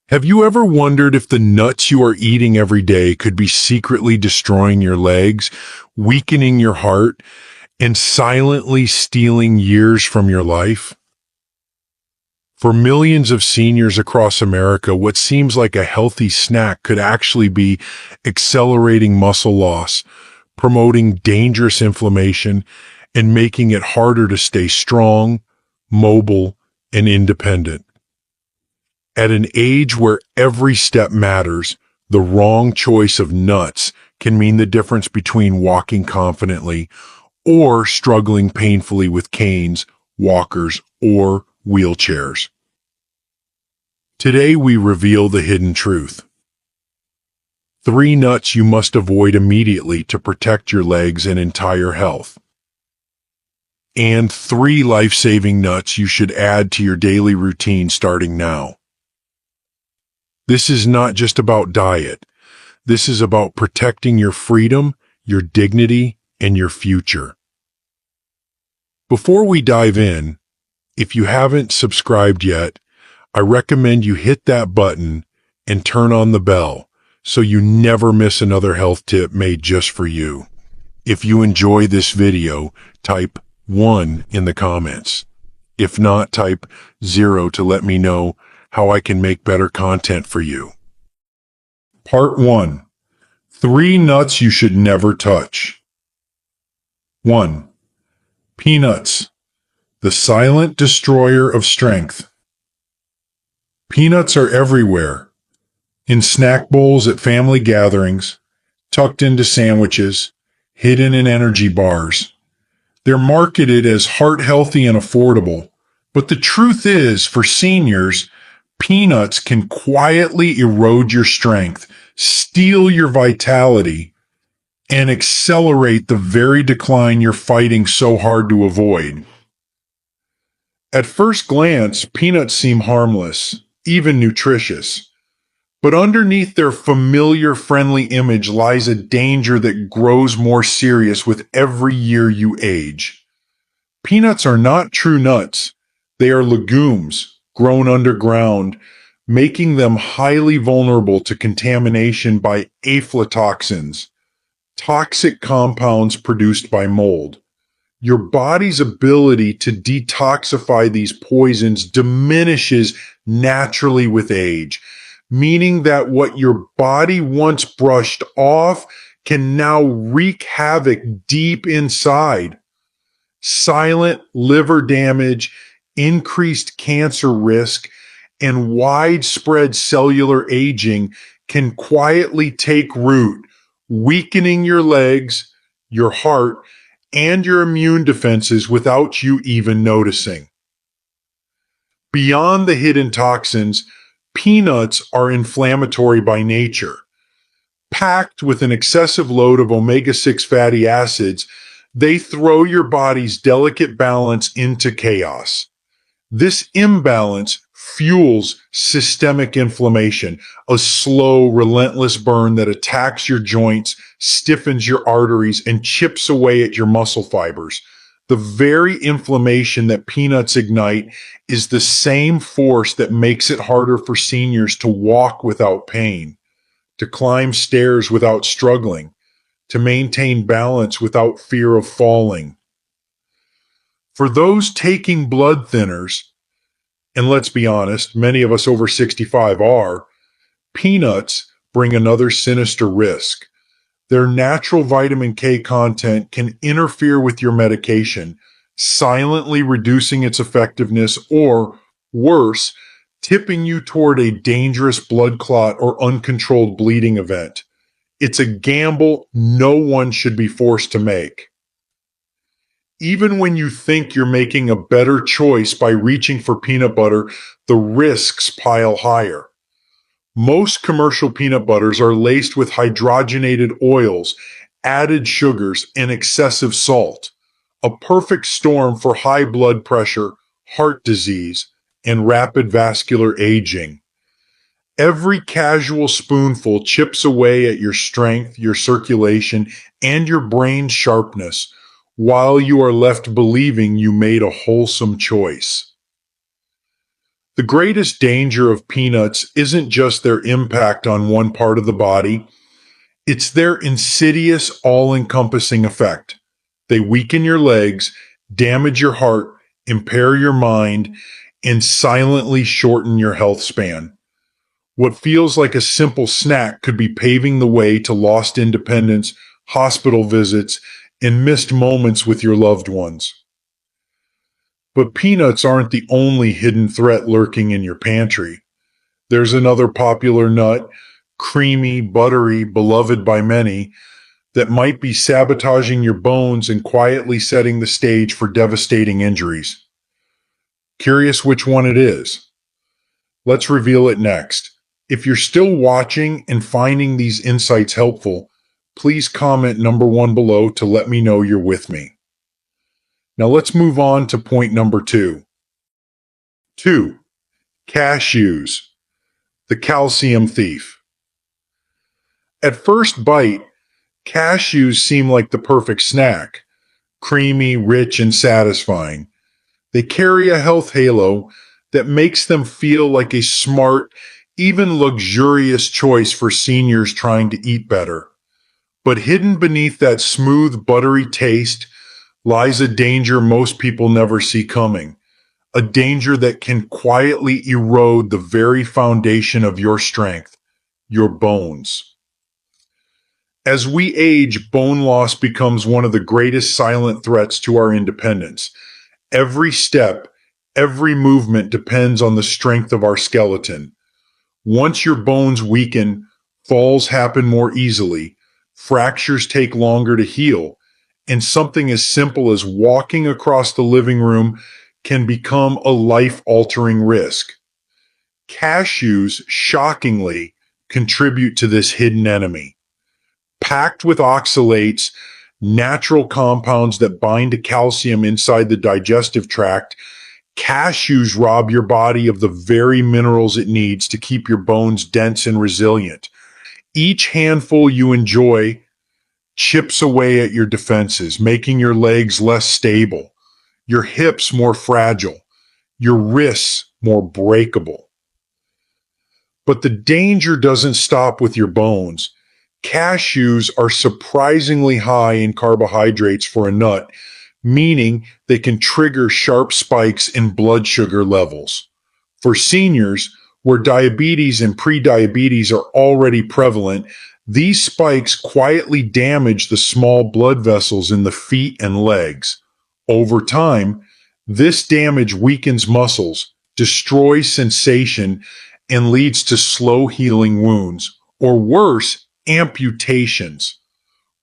Have you ever wondered if the nuts you are eating every day could be secretly destroying your legs, weakening your heart, and silently stealing years from your life? For millions of seniors across America, what seems like a healthy snack could actually be accelerating muscle loss, promoting dangerous inflammation, and making it harder to stay strong, mobile, and independent. At an age where every step matters, the wrong choice of nuts can mean the difference between walking confidently or struggling painfully with canes, walkers, or wheelchairs. Today we reveal the hidden truth. 3 nuts you must avoid immediately to protect your legs and entire health. And 3 life-saving nuts you should add to your daily routine starting now. This is not just about diet. This is about protecting your freedom, your dignity, and your future. Before we dive in, if you haven't subscribed yet, I recommend you hit that button and turn on the bell so you never miss another health tip made just for you. If you enjoy this video, type 1 in the comments. If not, type 0 to let me know how I can make better content for you. Part 1. 3 nuts you should never touch. 1. Peanuts, the silent destroyer of strength. Peanuts are everywhere, in snack bowls at family gatherings, tucked into sandwiches, hidden in energy bars. They're marketed as heart-healthy and affordable, but the truth is, for seniors, peanuts can quietly erode your strength, steal your vitality, and accelerate the very decline you're fighting so hard to avoid. At first glance, peanuts seem harmless, even nutritious. But underneath their familiar, friendly image lies a danger that grows more serious with every year you age. Peanuts are not true nuts. They are legumes grown underground, making them highly vulnerable to contamination by aflatoxins, toxic compounds produced by mold. Your body's ability to detoxify these poisons diminishes naturally with age, meaning that what your body once brushed off can now wreak havoc deep inside. Silent liver damage, increased cancer risk, and widespread cellular aging can quietly take root, weakening your legs, your heart, and your immune defenses without you even noticing. Beyond the hidden toxins, peanuts are inflammatory by nature. Packed with an excessive load of omega-6 fatty acids, they throw your body's delicate balance into chaos. This imbalance fuels systemic inflammation, a slow, relentless burn that attacks your joints, stiffens your arteries, and chips away at your muscle fibers. The very inflammation that peanuts ignite is the same force that makes it harder for seniors to walk without pain, to climb stairs without struggling, to maintain balance without fear of falling. For those taking blood thinners, and let's be honest, many of us over 65 are, peanuts bring another sinister risk. Their natural vitamin K content can interfere with your medication, silently reducing its effectiveness or, worse, tipping you toward a dangerous blood clot or uncontrolled bleeding event. It's a gamble no one should be forced to make. Even when you think you're making a better choice by reaching for peanut butter, the risks pile higher. Most commercial peanut butters are laced with hydrogenated oils, added sugars, and excessive salt, a perfect storm for high blood pressure, heart disease, and rapid vascular aging. Every casual spoonful chips away at your strength, your circulation, and your brain's sharpness, while you are left believing you made a wholesome choice. The greatest danger of peanuts isn't just their impact on one part of the body, it's their insidious, all-encompassing effect. They weaken your legs, damage your heart, impair your mind, and silently shorten your health span. What feels like a simple snack could be paving the way to lost independence, hospital visits, and missed moments with your loved ones. But peanuts aren't the only hidden threat lurking in your pantry. There's another popular nut, creamy, buttery, beloved by many, that might be sabotaging your bones and quietly setting the stage for devastating injuries. Curious which one it is? Let's reveal it next. If you're still watching and finding these insights helpful, please comment number 1 below to let me know you're with me. Now let's move on to point number 2. 2. Cashews, the calcium thief. At first bite, cashews seem like the perfect snack. Creamy, rich, and satisfying. They carry a health halo that makes them feel like a smart, even luxurious choice for seniors trying to eat better. But hidden beneath that smooth, buttery taste lies a danger most people never see coming. A danger that can quietly erode the very foundation of your strength, your bones. As we age, bone loss becomes one of the greatest silent threats to our independence. Every step, every movement depends on the strength of our skeleton. Once your bones weaken, falls happen more easily, fractures take longer to heal, and something as simple as walking across the living room can become a life-altering risk. Cashews, shockingly, contribute to this hidden enemy. Packed with oxalates, natural compounds that bind to calcium inside the digestive tract, cashews rob your body of the very minerals it needs to keep your bones dense and resilient. Each handful you enjoy chips away at your defenses, making your legs less stable, your hips more fragile, your wrists more breakable. But the danger doesn't stop with your bones. Cashews are surprisingly high in carbohydrates for a nut, meaning they can trigger sharp spikes in blood sugar levels. For seniors, where diabetes and prediabetes are already prevalent, these spikes quietly damage the small blood vessels in the feet and legs. Over time, this damage weakens muscles, destroys sensation, and leads to slow healing wounds, or worse, amputations.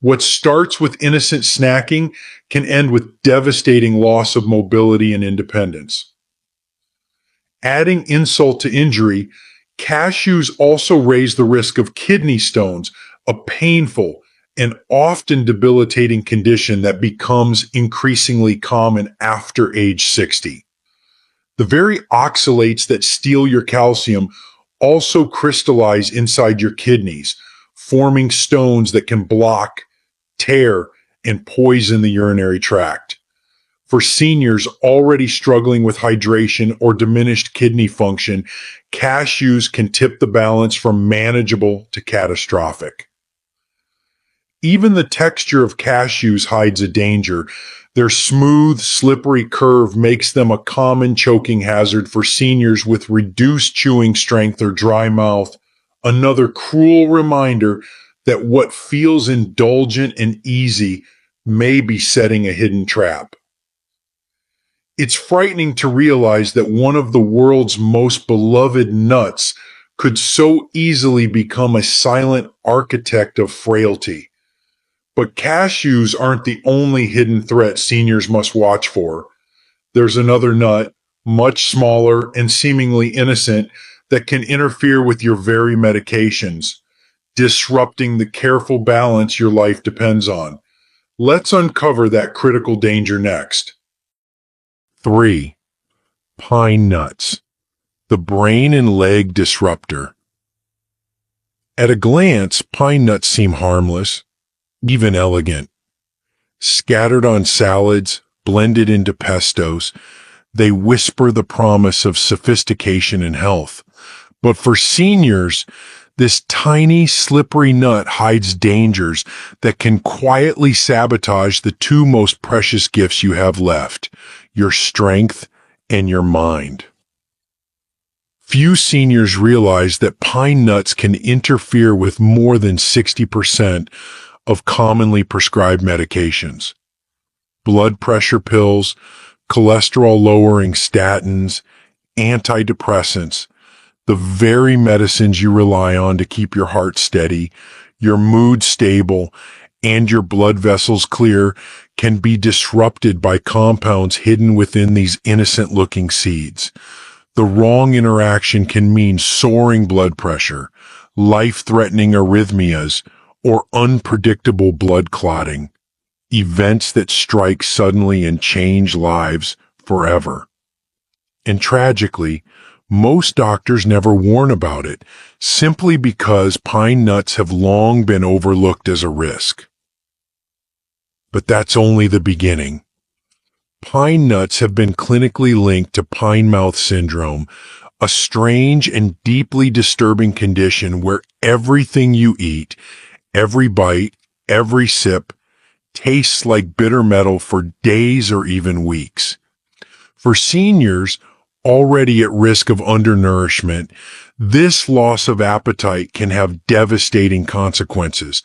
What starts with innocent snacking can end with devastating loss of mobility and independence. Adding insult to injury, cashews also raise the risk of kidney stones, a painful and often debilitating condition that becomes increasingly common after age 60. The very oxalates that steal your calcium also crystallize inside your kidneys, forming stones that can block, tear, and poison the urinary tract. For seniors already struggling with hydration or diminished kidney function, cashews can tip the balance from manageable to catastrophic. Even the texture of cashews hides a danger. Their smooth, slippery curve makes them a common choking hazard for seniors with reduced chewing strength or dry mouth. Another cruel reminder that what feels indulgent and easy may be setting a hidden trap. It's frightening to realize that one of the world's most beloved nuts could so easily become a silent architect of frailty. But cashews aren't the only hidden threat seniors must watch for. There's another nut, much smaller and seemingly innocent, that can interfere with your very medications, disrupting the careful balance your life depends on. Let's uncover that critical danger next. 3. Pine nuts, the brain and leg disruptor. At a glance, pine nuts seem harmless, even elegant. Scattered on salads, blended into pestos, They whisper the promise of sophistication and health. But for seniors, this tiny, slippery nut hides dangers that can quietly sabotage the two most precious gifts you have left, your strength and your mind. Few seniors realize that pine nuts can interfere with more than 60% of commonly prescribed medications. Blood pressure pills, cholesterol-lowering statins, antidepressants, the very medicines you rely on to keep your heart steady, your mood stable, and your blood vessels clear can be disrupted by compounds hidden within these innocent-looking seeds. The wrong interaction can mean soaring blood pressure, life-threatening arrhythmias, or unpredictable blood clotting, events that strike suddenly and change lives forever. And tragically, most doctors never warn about it, simply because pine nuts have long been overlooked as a risk. But that's only the beginning. Pine nuts have been clinically linked to pine mouth syndrome, a strange and deeply disturbing condition where everything you eat, every bite, every sip, tastes like bitter metal for days or even weeks. For seniors already at risk of undernourishment, this loss of appetite can have devastating consequences.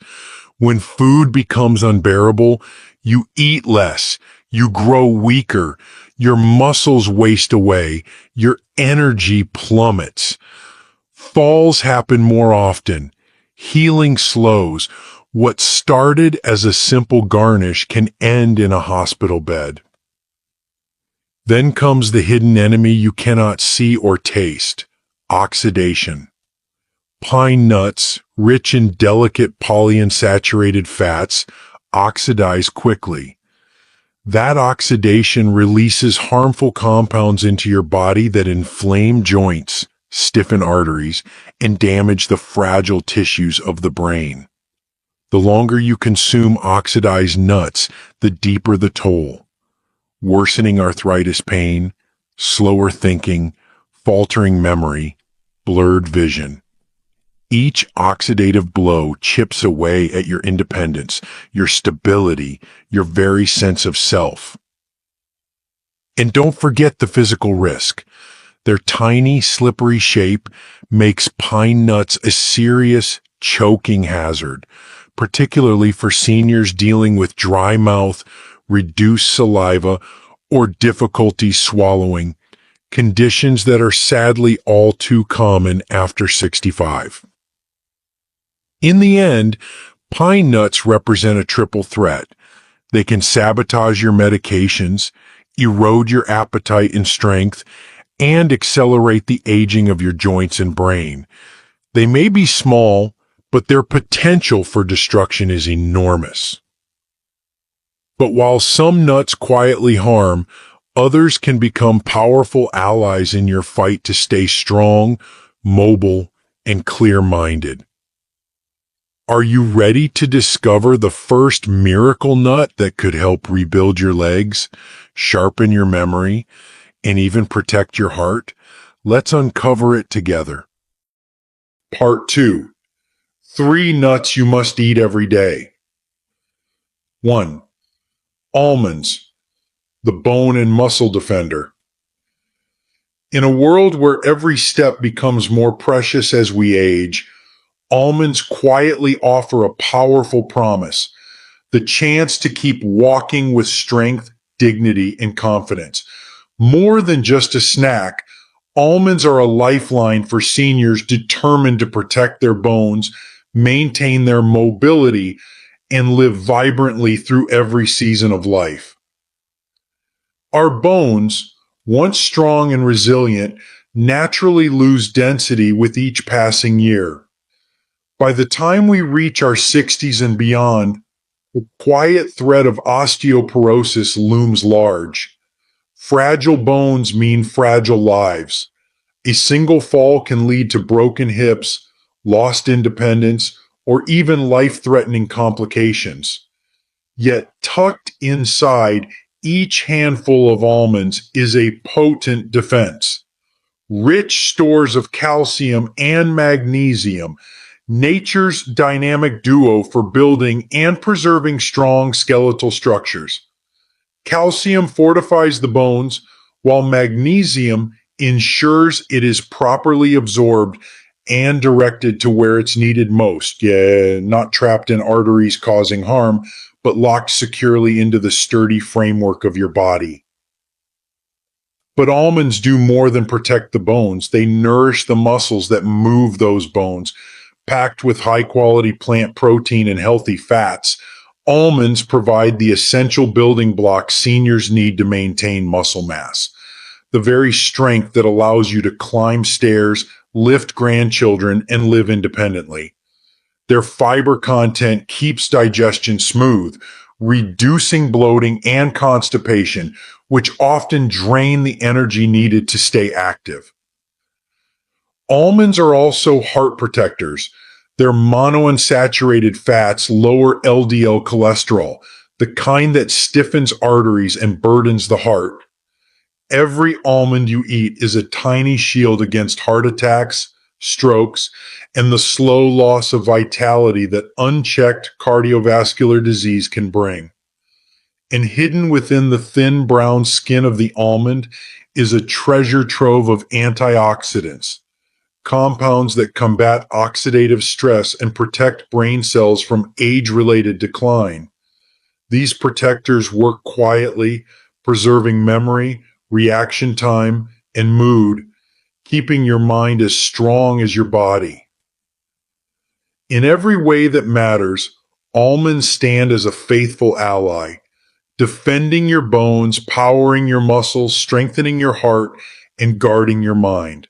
When food becomes unbearable, you eat less, you grow weaker, your muscles waste away, your energy plummets. Falls happen more often. Healing slows. What started as a simple garnish can end in a hospital bed. Then comes the hidden enemy you cannot see or taste: oxidation. Pine nuts, rich in delicate polyunsaturated fats, oxidize quickly. That oxidation releases harmful compounds into your body that inflame joints, stiffen arteries, and damage the fragile tissues of the brain. The longer you consume oxidized nuts, the deeper the toll. Worsening arthritis pain, slower thinking, faltering memory, blurred vision. Each oxidative blow chips away at your independence, your stability, your very sense of self. And don't forget the physical risk. Their tiny, slippery shape makes pine nuts a serious choking hazard, particularly for seniors dealing with dry mouth, reduced saliva, or difficulty swallowing, conditions that are sadly all too common after 65. In the end, pine nuts represent a triple threat. They can sabotage your medications, erode your appetite and strength, and accelerate the aging of your joints and brain. They may be small, but their potential for destruction is enormous. But while some nuts quietly harm, others can become powerful allies in your fight to stay strong, mobile, and clear-minded. Are you ready to discover the first miracle nut that could help rebuild your legs, sharpen your memory, and even protect your heart? Let's uncover it together. Part 2. 3 nuts you must eat every day. 1. Almonds, the bone and muscle defender. In a world where every step becomes more precious as we age, almonds quietly offer a powerful promise: the chance to keep walking with strength, dignity, and confidence. More than just a snack, almonds are a lifeline for seniors determined to protect their bones, maintain their mobility, and live vibrantly through every season of life. Our bones, once strong and resilient, naturally lose density with each passing year. By the time we reach our 60s and beyond, the quiet threat of osteoporosis looms large. Fragile bones mean fragile lives. A single fall can lead to broken hips, lost independence, or even life-threatening complications. Yet tucked inside Each handful of almonds is a potent defense. Rich stores of calcium and magnesium, nature's dynamic duo for building and preserving strong skeletal structures. Calcium fortifies the bones, while magnesium ensures it is properly absorbed and directed to where it's needed most. Yeah, not trapped in arteries causing harm, but locked securely into the sturdy framework of your body. But almonds do more than protect the bones. They nourish the muscles that move those bones. Packed with high quality plant protein and healthy fats, almonds provide the essential building blocks seniors need to maintain muscle mass. The very strength that allows you to climb stairs, lift grandchildren, and live independently. Their fiber content keeps digestion smooth, reducing bloating and constipation, which often drain the energy needed to stay active. Almonds are also heart protectors. Their monounsaturated fats lower LDL cholesterol, the kind that stiffens arteries and burdens the heart. Every almond you eat is a tiny shield against heart attacks, strokes, and the slow loss of vitality that unchecked cardiovascular disease can bring. And hidden within the thin brown skin of the almond is a treasure trove of antioxidants, compounds that combat oxidative stress and protect brain cells from age-related decline. These protectors work quietly, preserving memory, reaction time, and mood, keeping your mind as strong as your body. In every way that matters, almonds stand as a faithful ally, defending your bones, powering your muscles, strengthening your heart, and guarding your mind.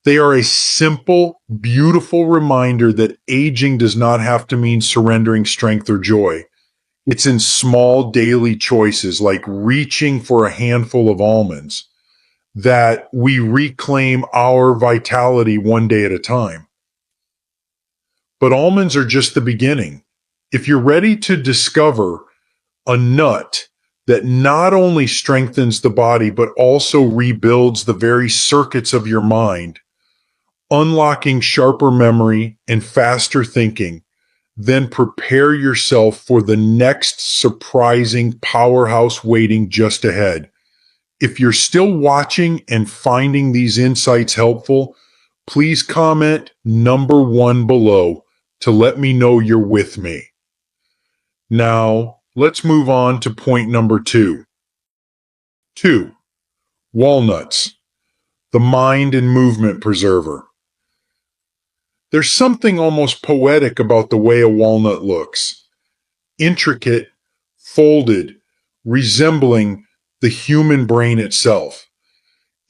They are a simple, beautiful reminder that aging does not have to mean surrendering strength or joy. It's in small daily choices like reaching for a handful of almonds that we reclaim our vitality one day at a time. But almonds are just the beginning. If you're ready to discover a nut that not only strengthens the body, but also rebuilds the very circuits of your mind, unlocking sharper memory and faster thinking, then prepare yourself for the next surprising powerhouse waiting just ahead. If you're still watching and finding these insights helpful, please comment number 1 below to let me know you're with me. Now, let's move on to point number 2. 2. Walnuts, the mind and movement preserver. There's something almost poetic about the way a walnut looks. Intricate, folded, resembling the human brain itself.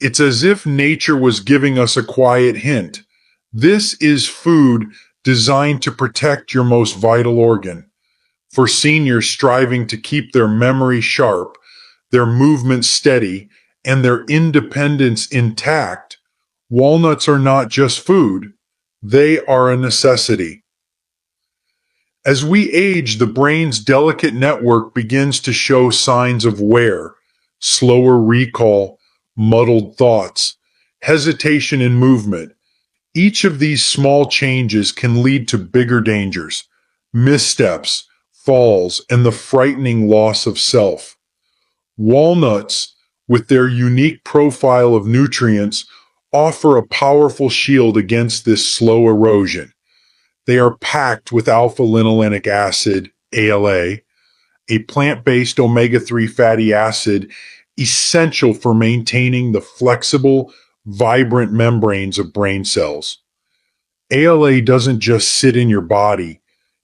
It's as if nature was giving us a quiet hint. This is food designed to protect your most vital organ. For seniors striving to keep their memory sharp, their movement steady, and their independence intact, walnuts are not just food, they are a necessity. As we age, the brain's delicate network begins to show signs of wear, slower recall, muddled thoughts, hesitation in movement. Each of these small changes can lead to bigger dangers, missteps, falls, and the frightening loss of self. Walnuts, with their unique profile of nutrients, offer a powerful shield against this slow erosion. They are packed with alpha-linolenic acid, ALA, a plant-based omega-3 fatty acid essential for maintaining the flexible, vibrant membranes of brain cells. ALA doesn't just sit in your body.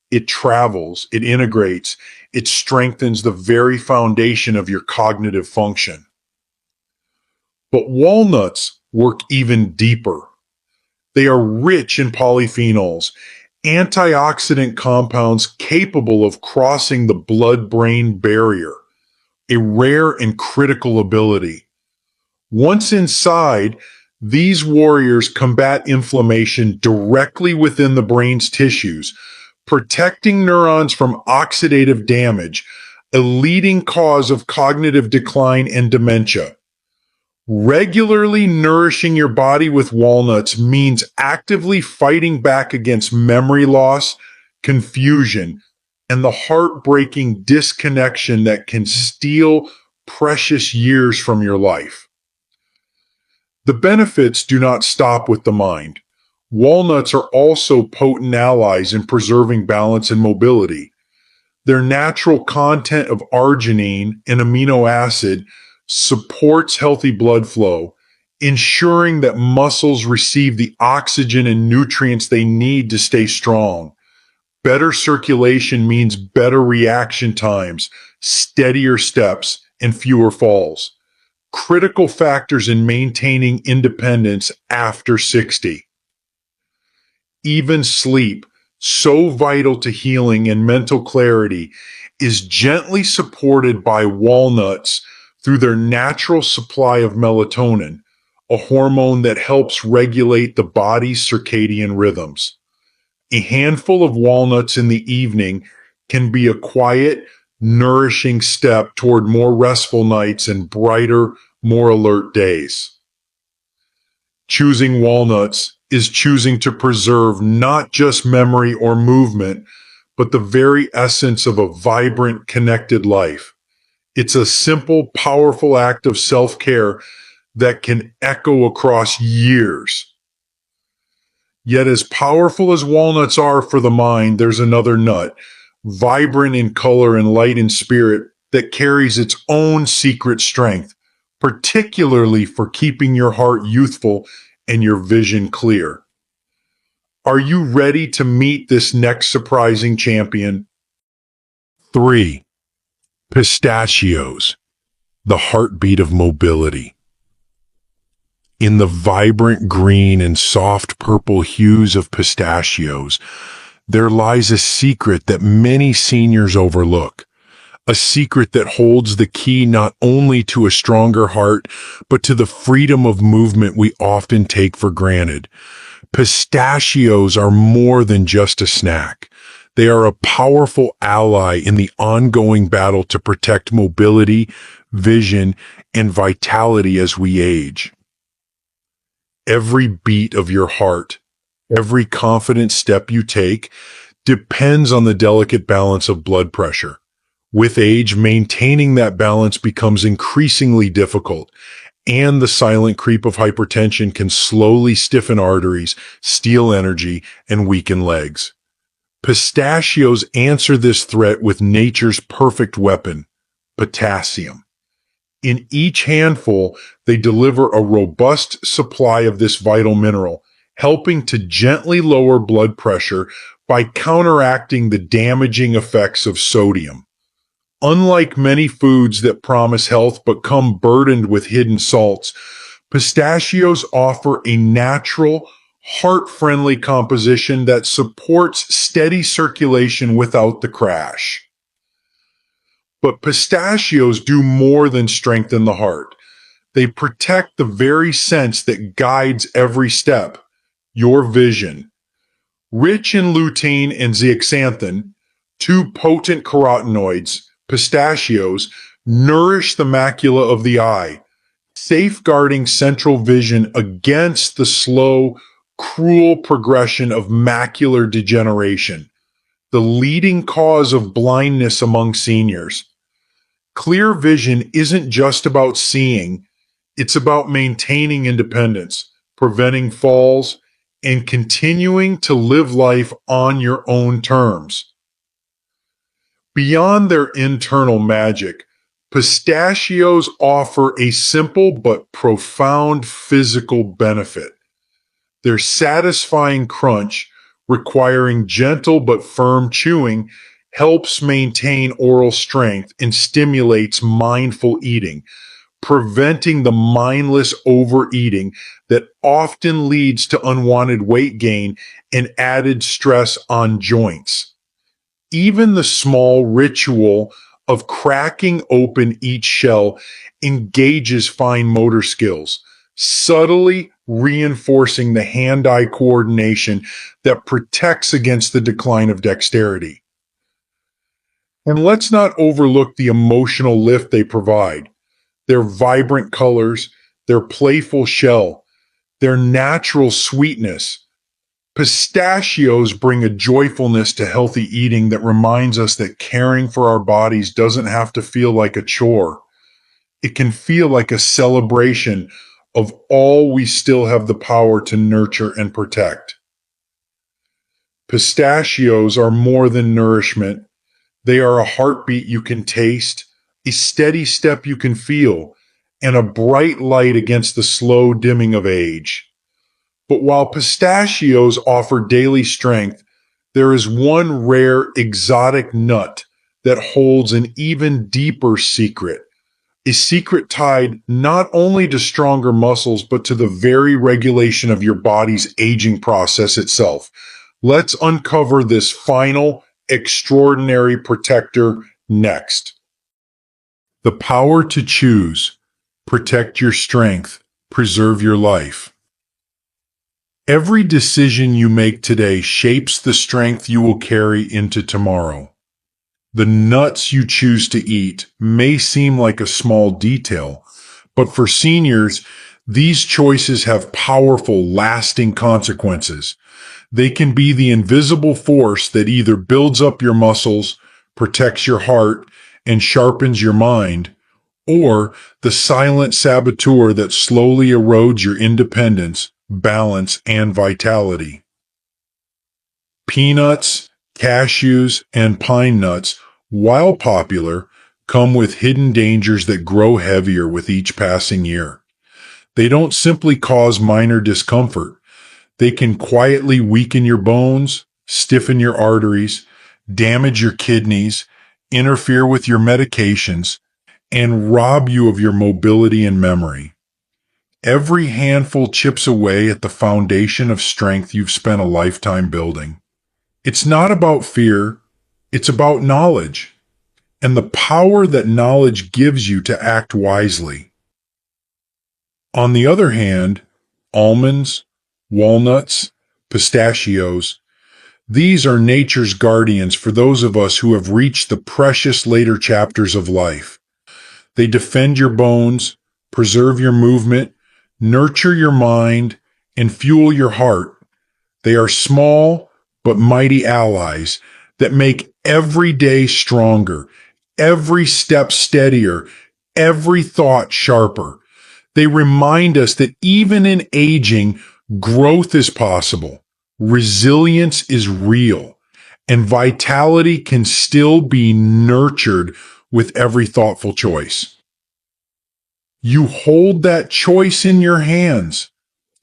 It travels, it integrates, it strengthens the very foundation of your cognitive function. But walnuts work even deeper. They are rich in polyphenols, antioxidant compounds capable of crossing the blood-brain barrier, a rare and critical ability. Once inside, these warriors combat inflammation directly within the brain's tissues, protecting neurons from oxidative damage, a leading cause of cognitive decline and dementia. Regularly nourishing your body with walnuts means actively fighting back against memory loss, confusion, and the heartbreaking disconnection that can steal precious years from your life. The benefits do not stop with the mind. Walnuts are also potent allies in preserving balance and mobility. Their natural content of arginine, an amino acid, supports healthy blood flow, ensuring that muscles receive the oxygen and nutrients they need to stay strong. Better circulation means better reaction times, steadier steps, and fewer falls. Critical factors in maintaining independence after 60. Even sleep, so vital to healing and mental clarity, is gently supported by walnuts through their natural supply of melatonin, a hormone that helps regulate the body's circadian rhythms. A handful of walnuts in the evening can be a quiet, nourishing step toward more restful nights and brighter, more alert days. Choosing walnuts is choosing to preserve not just memory or movement, but the very essence of a vibrant, connected life. It's a simple, powerful act of self-care that can echo across years. Yet as powerful as walnuts are for the mind, there's another nut, vibrant in color and light in spirit, that carries its own secret strength, particularly for keeping your heart youthful and your vision clear. Are you ready to meet this next surprising champion? 3. Pistachios, the heartbeat of mobility. In the vibrant green and soft purple hues of pistachios, there lies a secret that many seniors overlook. A secret that holds the key not only to a stronger heart, but to the freedom of movement we often take for granted. Pistachios are more than just a snack. They are a powerful ally in the ongoing battle to protect mobility, vision, and vitality as we age. Every beat of your heart, every confident step you take, depends on the delicate balance of blood pressure. With age, maintaining that balance becomes increasingly difficult, and the silent creep of hypertension can slowly stiffen arteries, steal energy, and weaken legs. Pistachios answer this threat with nature's perfect weapon, potassium. In each handful, they deliver a robust supply of this vital mineral, helping to gently lower blood pressure by counteracting the damaging effects of sodium. Unlike many foods that promise health but come burdened with hidden salts, pistachios offer a natural, heart-friendly composition that supports steady circulation without the crash. But pistachios do more than strengthen the heart. They protect the very sense that guides every step, your vision. Rich in lutein and zeaxanthin, two potent carotenoids, pistachios nourish the macula of the eye, safeguarding central vision against the slow, cruel progression of macular degeneration, the leading cause of blindness among seniors. Clear vision isn't just about seeing, it's about maintaining independence, preventing falls, and continuing to live life on your own terms. Beyond their internal magic, pistachios offer a simple but profound physical benefit. Their satisfying crunch, requiring gentle but firm chewing, helps maintain oral strength and stimulates mindful eating, preventing the mindless overeating that often leads to unwanted weight gain and added stress on joints. Even the small ritual of cracking open each shell engages fine motor skills, subtly reinforcing the hand-eye coordination that protects against the decline of dexterity. And let's not overlook the emotional lift they provide. Their vibrant colors, their playful shell, their natural sweetness. Pistachios bring a joyfulness to healthy eating that reminds us that caring for our bodies doesn't have to feel like a chore. It can feel like a celebration of all we still have the power to nurture and protect. Pistachios are more than nourishment. They are a heartbeat you can taste, a steady step you can feel, and a bright light against the slow dimming of age. But while pistachios offer daily strength, there is one rare exotic nut that holds an even deeper secret. A secret tied not only to stronger muscles, but to the very regulation of your body's aging process itself. Let's uncover this final, extraordinary protector next. The power to choose. Protect your strength. Preserve your life. Every decision you make today shapes the strength you will carry into tomorrow. The nuts you choose to eat may seem like a small detail, but for seniors, these choices have powerful, lasting consequences. They can be the invisible force that either builds up your muscles, protects your heart, and sharpens your mind, or the silent saboteur that slowly erodes your independence, balance, and vitality. Peanuts, cashews, and pine nuts, while popular, come with hidden dangers that grow heavier with each passing year. They don't simply cause minor discomfort. They can quietly weaken your bones, stiffen your arteries, damage your kidneys, interfere with your medications, and rob you of your mobility and memory. Every handful chips away at the foundation of strength you've spent a lifetime building. It's not about fear, it's about knowledge, and the power that knowledge gives you to act wisely. On the other hand, almonds, walnuts, pistachios, these are nature's guardians for those of us who have reached the precious later chapters of life. They defend your bones, preserve your movement, nurture your mind, and fuel your heart. They are small but mighty allies that make every day stronger, every step steadier, every thought sharper. They remind us that even in aging, growth is possible, resilience is real, and vitality can still be nurtured with every thoughtful choice. You hold that choice in your hands.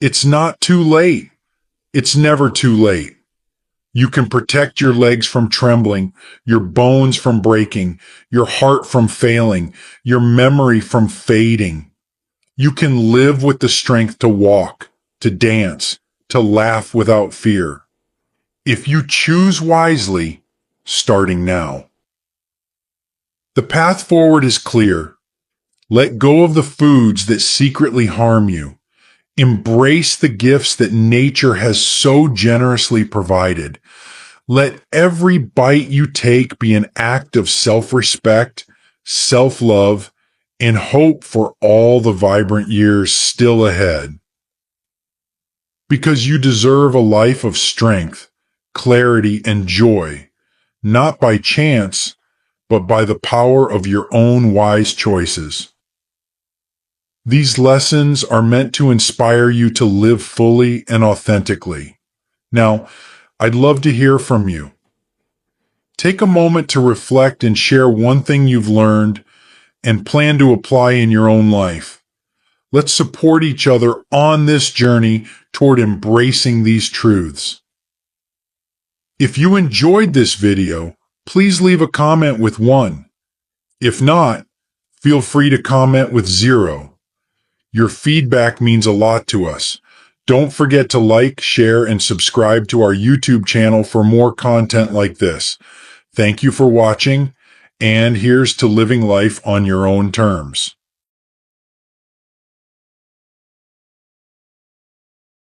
It's not too late. It's never too late. You can protect your legs from trembling, your bones from breaking, your heart from failing, your memory from fading. You can live with the strength to walk, to dance, to laugh without fear. If you choose wisely, starting now. The path forward is clear. Let go of the foods that secretly harm you. Embrace the gifts that nature has so generously provided. Let every bite you take be an act of self-respect, self-love, and hope for all the vibrant years still ahead. Because you deserve a life of strength, clarity, and joy, not by chance, but by the power of your own wise choices. These lessons are meant to inspire you to live fully and authentically. Now, I'd love to hear from you. Take a moment to reflect and share one thing you've learned and plan to apply in your own life. Let's support each other on this journey toward embracing these truths. If you enjoyed this video, please leave a comment with 1. If not, feel free to comment with 0. Your feedback means a lot to us. Don't forget to like, share, and subscribe to our YouTube channel for more content like this. Thank you for watching, and here's to living life on your own terms.